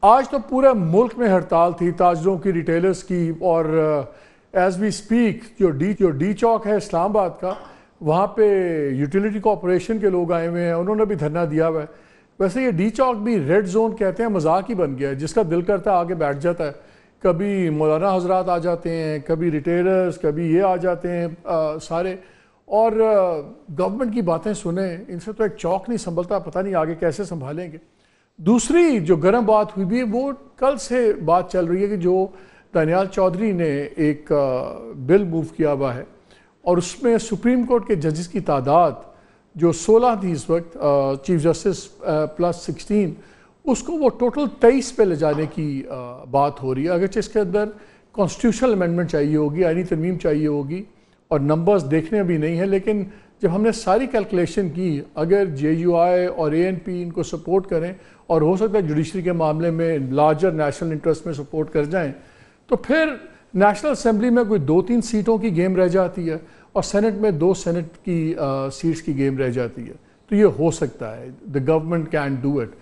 آج تو پورے ملک میں ہڑتال تھی تاجروں کی، ریٹیلرز کی، اور ایز وی سپیک جو ڈی چوک ہے اسلام آباد کا، وہاں پہ یوٹیلیٹی کارپوریشن کے لوگ آئے ہوئے ہیں، انہوں نے بھی دھرنا دیا ہوا ہے۔ ویسے یہ ڈی چوک بھی ریڈ زون کہتے ہیں، مذاق ہی بن گیا ہے، جس کا دل کرتا ہے آگے بیٹھ جاتا ہے۔ کبھی مولانا حضرات آ جاتے ہیں، کبھی ریٹیلرز، کبھی یہ آ جاتے ہیں سارے، اور گورنمنٹ کی باتیں سنیں، ان سے تو ایک چوک نہیں سنبھلتا، پتہ نہیں آگے کیسے سنبھالیں گے۔ دوسری جو گرم بات ہوئی بھی وہ کل سے بات چل رہی ہے کہ جو دانیال چودھری نے ایک بل موو کیا ہوا ہے، اور اس میں سپریم کورٹ کے ججز کی تعداد جو 16 تھی اس وقت، چیف جسٹس پلس 16، اس کو وہ ٹوٹل 23 پہ لے جانے کی بات ہو رہی ہے۔ اگرچہ اس کے اندر کانسٹیٹیوشنل امینڈمنٹ چاہیے ہوگی، آئینی ترمیم چاہیے ہوگی، اور نمبرز دیکھنے بھی نہیں ہیں، لیکن جب ہم نے ساری کیلکولیشن کی، اگر جے یو آئی اور اے این پی ان کو سپورٹ کریں، اور ہو سکتا ہے جوڈیشری کے معاملے میں لارجر نیشنل انٹرسٹ میں سپورٹ کر جائیں، تو پھر نیشنل اسمبلی میں کوئی 2-3 سیٹوں کی گیم رہ جاتی ہے، اور سینٹ میں 2 سینٹ کی سیٹس کی گیم رہ جاتی ہے۔ تو یہ ہو سکتا ہے، the government can do it۔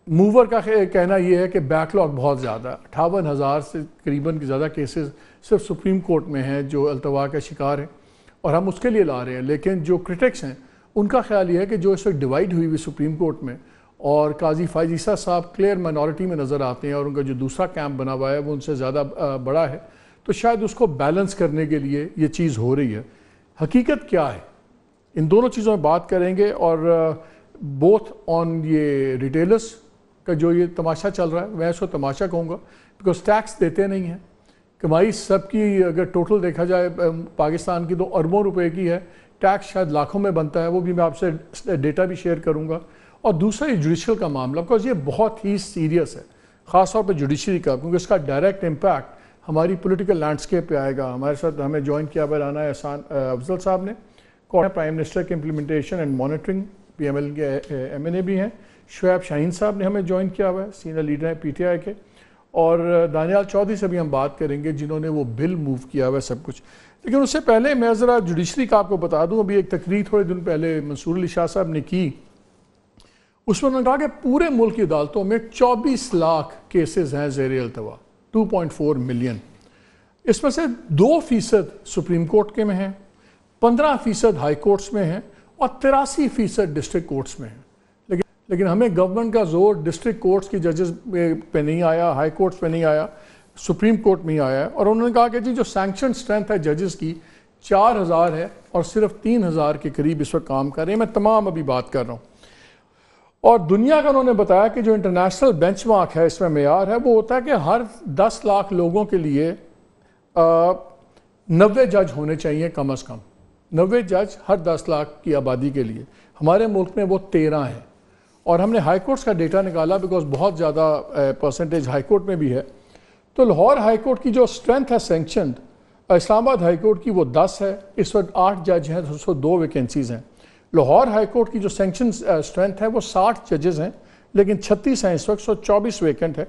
Mover کا کہنا یہ ہے کہ بیک لاگ بہت زیادہ ہے، 58,000 سے قریباً کی زیادہ کیسز صرف سپریم کورٹ میں ہیں جو التوا کا شکار ہیں، اور ہم اس کے لیے لا رہے ہیں۔ لیکن جو کرٹکس ہیں ان کا خیال یہ ہے کہ جو اس وقت ڈیوائیڈ ہوئی ہوئی سپریم کورٹ میں، اور قاضی فائز عیسیٰ صاحب کلیئر مائنورٹی میں نظر آتے ہیں، اور ان کا جو دوسرا کیمپ بنا ہوا ہے وہ ان سے زیادہ بڑا ہے، تو شاید اس کو بیلنس کرنے کے لیے یہ چیز ہو رہی ہے۔ حقیقت کیا ہے، ان دونوں چیزوں میں بات کریں گے، اور بوتھ آن یہ ریٹیلرز کا جو یہ تماشا چل رہا ہے، میں اس کو تماشا کہوں گا، بیکاز ٹیکس دیتے نہیں ہیں۔ کمائی سب کی اگر ٹوٹل دیکھا جائے پاکستان کی تو اربوں روپے کی ہے، ٹیکس شاید لاکھوں میں بنتا ہے، وہ بھی میں آپ سے ڈیٹا بھی شیئر کروں گا۔ اور دوسرا یہ جوڈیشل کا معاملہ، بیکاز یہ بہت ہی سیریس ہے، خاص طور پہ جوڈیشری کا، کیونکہ اس کا ڈائریکٹ امپیکٹ ہماری پولیٹیکل لینڈسکیپ پہ آئے گا۔ ہمارے ساتھ ہمیں جوائن کیا ہوا رانا احسان افضل صاحب نے، پرائم منسٹر کے implementation and monitoring P M L کے ایم این اے بھی ہیں۔ شعیب شاہین صاحب نے ہمیں جوائن کیا ہوا ہے، سینئر لیڈر ہیں پی ٹی آئی کے، اور دانیال چودھری سے بھی ہم بات کریں گے جنہوں نے وہ بل موو کیا ہوا ہے سب کچھ۔ لیکن اس سے پہلے میں ذرا جوڈیشری کا آپ کو بتا دوں، ابھی ایک تقریر تھوڑے دن پہلے منصور علی شاہ صاحب نے کی، اس میں انہوں نے کہا کہ پورے ملک کی عدالتوں میں 24 لاکھ کیسز ہیں زیر التوا، 2.4 ملین۔ اس میں سے 2% سپریم کورٹ کے میں ہیں، 15% ہائی کورٹس میں ہیں، اور 83% ڈسٹرکٹ کورٹس میں ہیں۔ لیکن ہمیں گورنمنٹ کا زور ڈسٹرکٹ کورٹس کی ججز پہ نہیں آیا، ہائی کورٹس پہ نہیں آیا، سپریم کورٹ میں ہی آیا ہے۔ اور انہوں نے کہا کہ جی جو سینکشن اسٹرینتھ ہے ججز کی 4,000 ہے، اور صرف 3,000 کے قریب اس وقت کام کر رہے ہیں۔ میں تمام ابھی بات کر رہا ہوں۔ اور دنیا کا انہوں نے بتایا کہ جو انٹرنیشنل بینچ مارک ہے، اس میں معیار ہے، وہ ہوتا ہے کہ ہر 10 لاکھ لوگوں کے لیے 90 جج ہونے چاہیے کم از کم، 90 جج ہر 10 لاکھ کی آبادی کے لیے۔ ہمارے ملک میں وہ 13 ہیں، اور ہم نے ہائی کورٹس کا ڈیٹا نکالا، بیکاز بہت زیادہ پرسنٹیج ہائی کورٹ میں بھی ہے۔ تو لاہور ہائی کورٹ کی جو اسٹرینتھ ہے سینکشنڈ، اسلام آباد ہائی کورٹ کی وہ 10 ہے، اس وقت 8 جج ہیں، 202 ویکینسیز ہیں۔ لاہور ہائی کورٹ کی جو سینکشن اسٹرینتھ ہے وہ 60 ججز ہیں، لیکن 36 ہیں اس وقت، 124 ویکنٹ ہے۔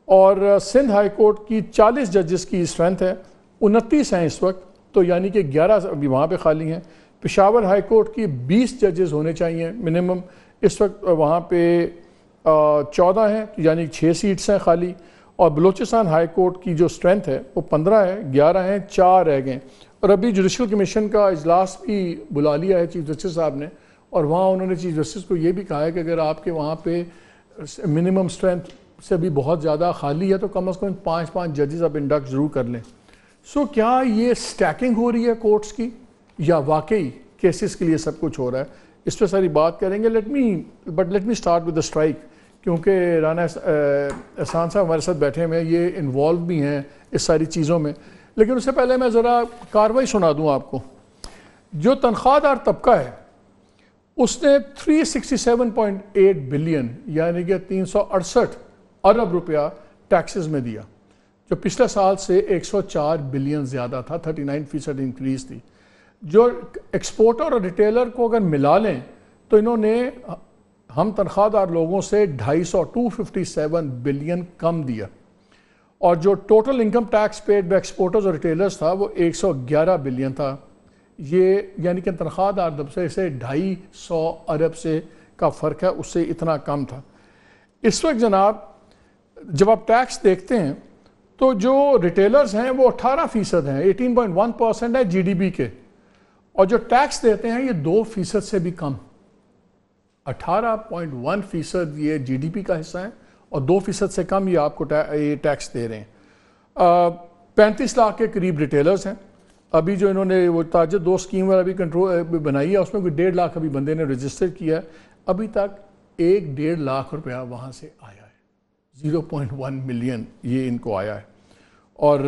اور سندھ ہائی کورٹ کی 40 ججز کی اسٹرینتھ ہے، 29 ہیں اس وقت، تو یعنی کہ 11 ابھی وہاں پہ خالی ہیں۔ پشاور ہائی کورٹ کی 20 ججز ہونے چاہیے منیمم، اس وقت وہاں پہ 14 ہیں، یعنی 6 سیٹس ہیں خالی۔ اور بلوچستان ہائی کورٹ کی جو اسٹرینتھ ہے وہ 15 ہے، 11 ہیں، 4 رہ گئے۔ اور ابھی جوڈیشل کمیشن کا اجلاس بھی بلا لیا ہے چیف جسٹس صاحب نے، اور وہاں انہوں نے چیف جسٹس کو یہ بھی کہا ہے کہ اگر آپ کے وہاں پہ منیمم اسٹرینتھ سے بھی بہت زیادہ خالی ہے تو کم از کم 5 ججز آپ انڈکٹ ضرور کر لیں۔ سو کیا یہ سٹیکنگ ہو رہی ہے کورٹس کی، یا واقعی کیسز کے لیے سب کچھ ہو رہا ہے؟ اس پہ ساری بات کریں گے۔ Let me start with the strike, کیونکہ رانا احسان صاحب ہمارے ساتھ بیٹھے ہوئے ہیں، یہ انوالو بھی ہیں اس ساری چیزوں میں۔ لیکن اس سے پہلے میں ذرا کاروائی سنا دوں آپ کو۔ جو تنخواہ دار طبقہ ہے اس نے 367.8 بلین یعنی کہ 368 ارب روپیہ ٹیکسز میں دیا، جو پچھلے سال سے 104 بلین زیادہ تھا، 39% انکریز تھی۔ جو ایکسپورٹر اور ریٹیلر کو اگر ملا لیں تو انہوں نے ہم تنخواہ دار لوگوں سے 257 بلین کم دیا، اور جو total income tax paid by exporters اور ریٹیلرز تھا وہ 111 بلین تھا۔ یہ یعنی کہ تنخواہ دار دبسے سے 250 ارب سے کا فرق ہے، اس سے اتنا کم تھا۔ اس وقت جناب جب آپ ٹیکس دیکھتے ہیں تو جو ریٹیلرز ہیں وہ 18% ہیں، 18.1% ہے جی ڈی پی کے، اور جو ٹیکس دیتے ہیں یہ 2% سے بھی کم، 18.1% یہ جی ڈی پی کا حصہ ہے اور 2% سے کم یہ آپ کو ٹیکس دے رہے ہیں۔ 35 لاکھ کے قریب ریٹیلرز ہیں۔ ابھی جو انہوں نے وہ تاجر دو اسکیم والا بھی کنٹرول بنائی ہے، اس میں کوئی 1.5 لاکھ ابھی بندے نے رجسٹر کیا ہے، ابھی تک 1.5 لاکھ روپیہ وہاں سے آیا ہے، 0.1 ملین یہ ان کو آیا ہے، اور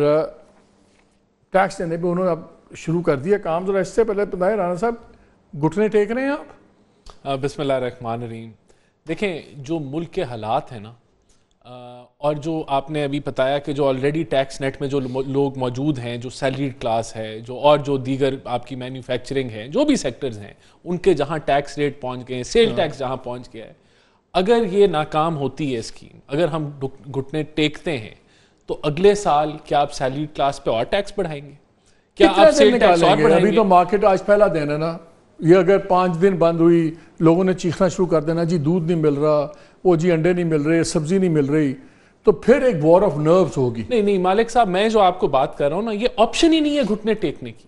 ٹیکس دینے پہ انہوں نے اب شروع کر دیا کام۔ ذرا اس سے پہلے بتائیں رانا صاحب، گھٹنے ٹیک رہے ہیں آپ؟ بسم اللہ الرحمن الرحیم۔ دیکھیں جو ملک کے حالات ہیں نا، اور جو آپ نے ابھی بتایا کہ جو آلریڈی ٹیکس نیٹ میں جو لوگ موجود ہیں، جو سیلریڈ کلاس ہے، جو دیگر آپ کی مینوفیکچرنگ ہے، جو بھی سیکٹرز ہیں، ان کے جہاں ٹیکس ریٹ پہنچ گئے ہیں، سیل ٹیکس جہاں پہنچ گیا ہے، اگر یہ ناکام ہوتی ہے اسکیم، اگر ہم گھٹنے ٹیکتے ہیں تو اگلے سال کیا آپ سیلریڈ کلاس پہ اور ٹیکس بڑھائیں گے؟ کیا آپ سیل ٹیکس اور بڑھائیں گے؟ ابھی تو مارکیٹ آج پہلا دن ہے نا، یہ اگر 5 دن بند ہوئی، لوگوں نے چیخنا شروع کر دینا جی دودھ نہیں مل رہا، وہ جی انڈے نہیں مل رہے، سبزی نہیں مل رہی، تو پھر ایک وار آف نروز ہوگی۔ نہیں مالک صاحب، میں جو آپ کو بات کر رہا ہوں نا، یہ آپشن ہی نہیں ہے گھٹنے ٹیکنے کی۔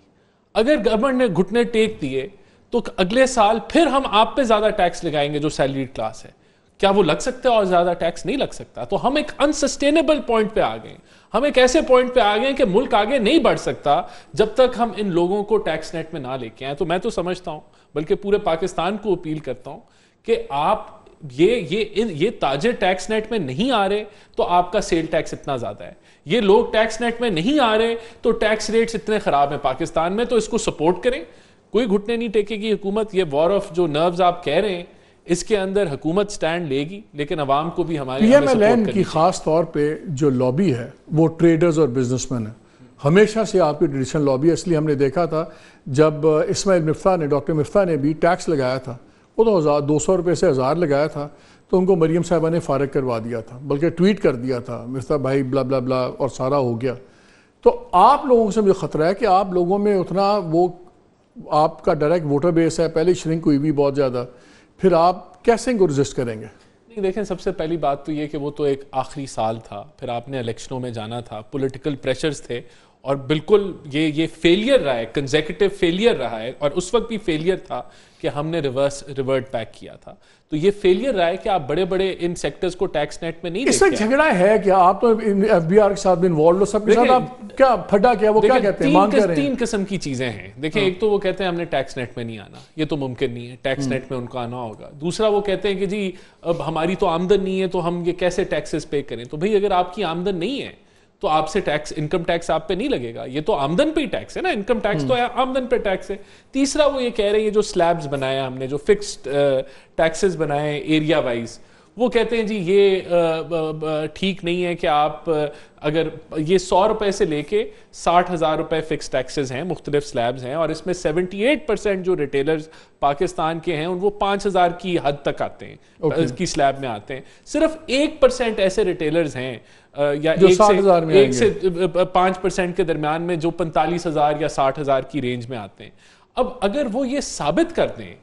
اگر گورنمنٹ نے گھٹنے ٹیک دیے تو اگلے سال پھر ہم آپ پہ زیادہ ٹیکس لگائیں گے جو سیلریڈ کلاس ہے۔ کیا وہ لگ سکتا ہے اور زیادہ ٹیکس؟ نہیں لگ سکتا۔ تو ہم ایک انسسٹینیبل پوائنٹ پہ آ گئے، ہم ایک ایسے پوائنٹ پہ آ گئے کہ ملک آگے نہیں بڑھ سکتا جب تک ہم ان لوگوں کو ٹیکس نیٹ میں نہ لے کے آئیں۔ تو میں تو سمجھتا ہوں، بلکہ پورے پاکستان کو اپیل کرتا ہوں کہ آپ یہ تاجر ٹیکس نیٹ میں نہیں آ رہے تو آپ کا سیل ٹیکس اتنا زیادہ ہے، یہ لوگ ٹیکس نیٹ میں نہیں آ رہے تو ٹیکس ریٹس اتنے خراب ہیں پاکستان میں، تو اس کو سپورٹ کریں۔ کوئی گھٹنے نہیں ٹیکے گی حکومت۔ یہ وار آف جو نروز آپ کہہ رہے ہیں، اس کے اندر حکومت سٹینڈ لے گی، لیکن عوام کو بھی ہمارے پی ایم ایل این کی خاص طور پہ جو لابی ہے وہ ٹریڈرز اور بزنس مین ہے، ہمیشہ سے آپ کی ٹریڈیشنل لابی ہے۔ اس لیے ہم نے دیکھا تھا جب اسماعیل مفتاح نے، ڈاکٹر مفتاح نے بھی ٹیکس لگایا تھا، وہ تو 200 روپے سے 1000 لگایا تھا، تو ان کو مریم صاحبہ نے فارغ کروا دیا تھا، بلکہ ٹویٹ کر دیا تھا مفتاح بھائی بلا بلا بلا، اور سارا ہو گیا۔ تو آپ لوگوں سے مجھے خطرہ ہے کہ آپ لوگوں میں اتنا وہ آپ کا ڈائریکٹ ووٹر بیس ہے، پہلے شرنک ہوئی بھی بہت زیادہ، پھر آپ کیسے ان کو رجسٹ کریں گے؟ نہیں دیکھیں، سب سے پہلی بات تو یہ کہ وہ تو ایک آخری سال تھا، پھر آپ نے الیکشنوں میں جانا تھا، پولیٹیکل پریشرز تھے، اور بالکل یہ فیلئر رہا ہے، کنزیکٹیو فیلئر رہا ہے، اور اس وقت بھی فیلئر تھا کہ ہم نے ریورٹ بیک کیا تھا۔ تو یہ فیلئر رہا ہے کہ آپ بڑے بڑے ان سیکٹرز کو ٹیکس نیٹ میں نہیں اس سے جھگڑا ہے کہ آپ تو ایف بی آر کے ساتھ بھی انوالوڈ ہو، سب کے ساتھ آپ کیا پھڈا کیا، وہ کیا کہتے ہیں، مانگ کر رہے ہیں؟ 3 قسم کی چیزیں ہیں۔ دیکھیں، ایک تو وہ کہتے ہیں ہم نے ٹیکس نیٹ میں نہیں آنا، یہ تو ممکن نہیں ہے، ٹیکس نیٹ میں ان کو آنا ہوگا۔ دوسرا وہ کہتے ہیں کہ جی اب ہماری تو آمدن نہیں ہے تو ہم یہ کیسے ٹیکسز پے کریں۔ تو بھئی اگر آپ کی آمدن نہیں ہے تو آپ سے ٹیکس، انکم ٹیکس آپ پہ نہیں لگے گا، یہ تو آمدن پہ ہی ٹیکس ہے نا، انکم ٹیکس تو آمدن پہ ٹیکس ہے۔ تیسرا وہ یہ کہہ رہے ہیں جو سلیبز بنایا ہم نے، جو فکسڈ ٹیکسز بنائے ایریا وائز، وہ کہتے ہیں جی یہ ٹھیک نہیں ہے کہ آپ اگر یہ 100 روپے سے لے کے 60,000 روپے فکس ٹیکسز ہیں، مختلف سلیبز ہیں، اور اس میں 78% جو ریٹیلرز پاکستان کے ہیں وہ 5,000 کی حد تک آتے ہیں، اس کی سلیب میں آتے ہیں۔ صرف 1% ایسے ریٹیلرز ہیں یا 1 سے 5% کے درمیان میں جو 45,000 یا 60,000 کی رینج میں آتے ہیں۔ اب اگر وہ یہ ثابت کر دیں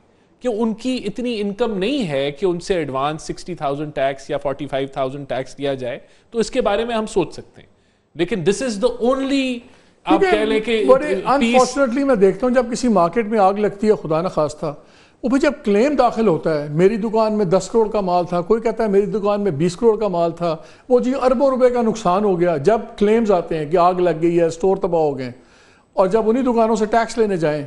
کہ ان کی اتنی انکم نہیں ہے کہ ان سے ایڈوانس 60,000 ٹیکس یا 45,000 ٹیکس دیا جائے، تو اس کے بارے میں ہم سوچ سکتے ہیں، لیکن دس از دا اونلی آپ کہہ لیں کہ انفارچونیٹلی میں دیکھتا ہوں جب کسی مارکیٹ میں آگ لگتی ہے، خدا نہ خواستہ، وہ پھر جب کلیم داخل ہوتا ہے، میری دکان میں 10 کروڑ کا مال تھا، کوئی کہتا ہے میری دکان میں 20 کروڑ کا مال تھا، وہ جی اربوں روپے کا نقصان ہو گیا، جب کلیمز آتے ہیں کہ آگ لگ گئی ہے، سٹور تباہ ہو گئے، اور جب انہی دکانوں سے ٹیکس لینے جائیں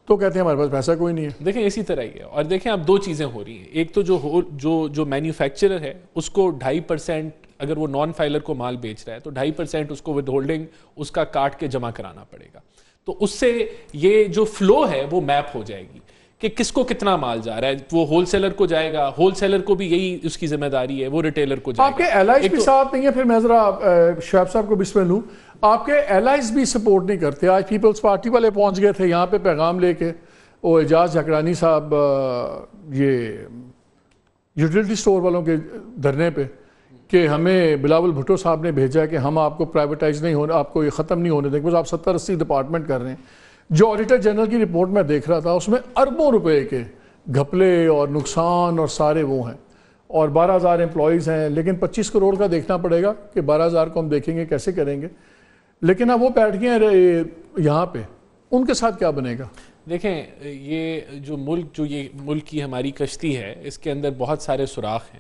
تو کہتے ہیں ہمارے پاس پیسہ کوئی نہیں ہے۔ دیکھیں اسی طرح ہی ہے، اور دیکھیں اب 2 چیزیں ہو رہی ہیں۔ ایک تو جو مینوفیکچرر ہے اس کو 2.5%، اگر وہ نان فائلر کو مال بیچ رہا ہے تو 2.5% اس کو ود ہولڈنگ اس کا کاٹ کے جمع کرانا پڑے گا، تو اس سے یہ جو فلو ہے وہ میپ ہو جائے گی کہ کس کو کتنا مال جا رہا ہے۔ وہ ہول سیلر کو جائے گا، ہول سیلر کو بھی یہی اس کی ذمہ داری ہے، وہ ریٹیلر کو جائے گا۔ آپ کے ایلائز بھی ساتھ نہیں ہے، پھر میں ذرا شعیب صاحب کو بسم اللہ لوں، آپ کے ایلائز بھی سپورٹ نہیں کرتے۔ آج پیپلز پارٹی والے پہنچ گئے تھے یہاں پہ پیغام لے کے، وہ اعجاز جھکرانی صاحب یہ یوٹیلٹی سٹور والوں کے دھرنے پہ، کہ ہمیں بلاول بھٹو صاحب نے بھیجا کہ ہم آپ کو پرائیویٹائز نہیں ہونے، آپ کو یہ ختم نہیں ہونے دیں، بس آپ 70-80 ڈپارٹمنٹ کر رہے ہیں۔ جو آڈیٹر جنرل کی رپورٹ میں دیکھ رہا تھا اس میں اربوں روپے کے گھپلے اور نقصان اور سارے وہ ہیں، اور 12,000 امپلائیز ہیں، لیکن 25 کروڑ کا دیکھنا پڑے گا کہ 12,000 کو ہم دیکھیں گے کیسے کریں گے. لیکن اب وہ بیٹھ گئے ہیں یہاں پہ، ان کے ساتھ کیا بنے گا؟ دیکھیں یہ جو ملک کی ہماری کشتی ہے، اس کے اندر بہت سارے سوراخ ہیں،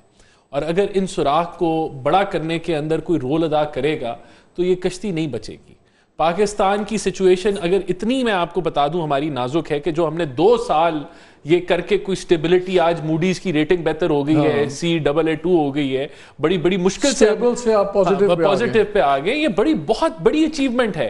اور اگر ان سوراخ کو بڑا کرنے کے اندر کوئی رول ادا کرے گا تو یہ کشتی نہیں بچے گی. پاکستان کی سچویشن اگر اتنی میں آپ کو بتا دوں ہماری نازک ہے کہ جو ہم نے 2 سال یہ کر کے کوئی سٹیبلٹی، آج موڈیز کی ریٹنگ بہتر ہو گئی ہے، CAA2 ہو گئی ہے، بڑی مشکل سے آپ پازیٹیو پہ آ گئے، یہ بہت بڑی اچیومنٹ ہے.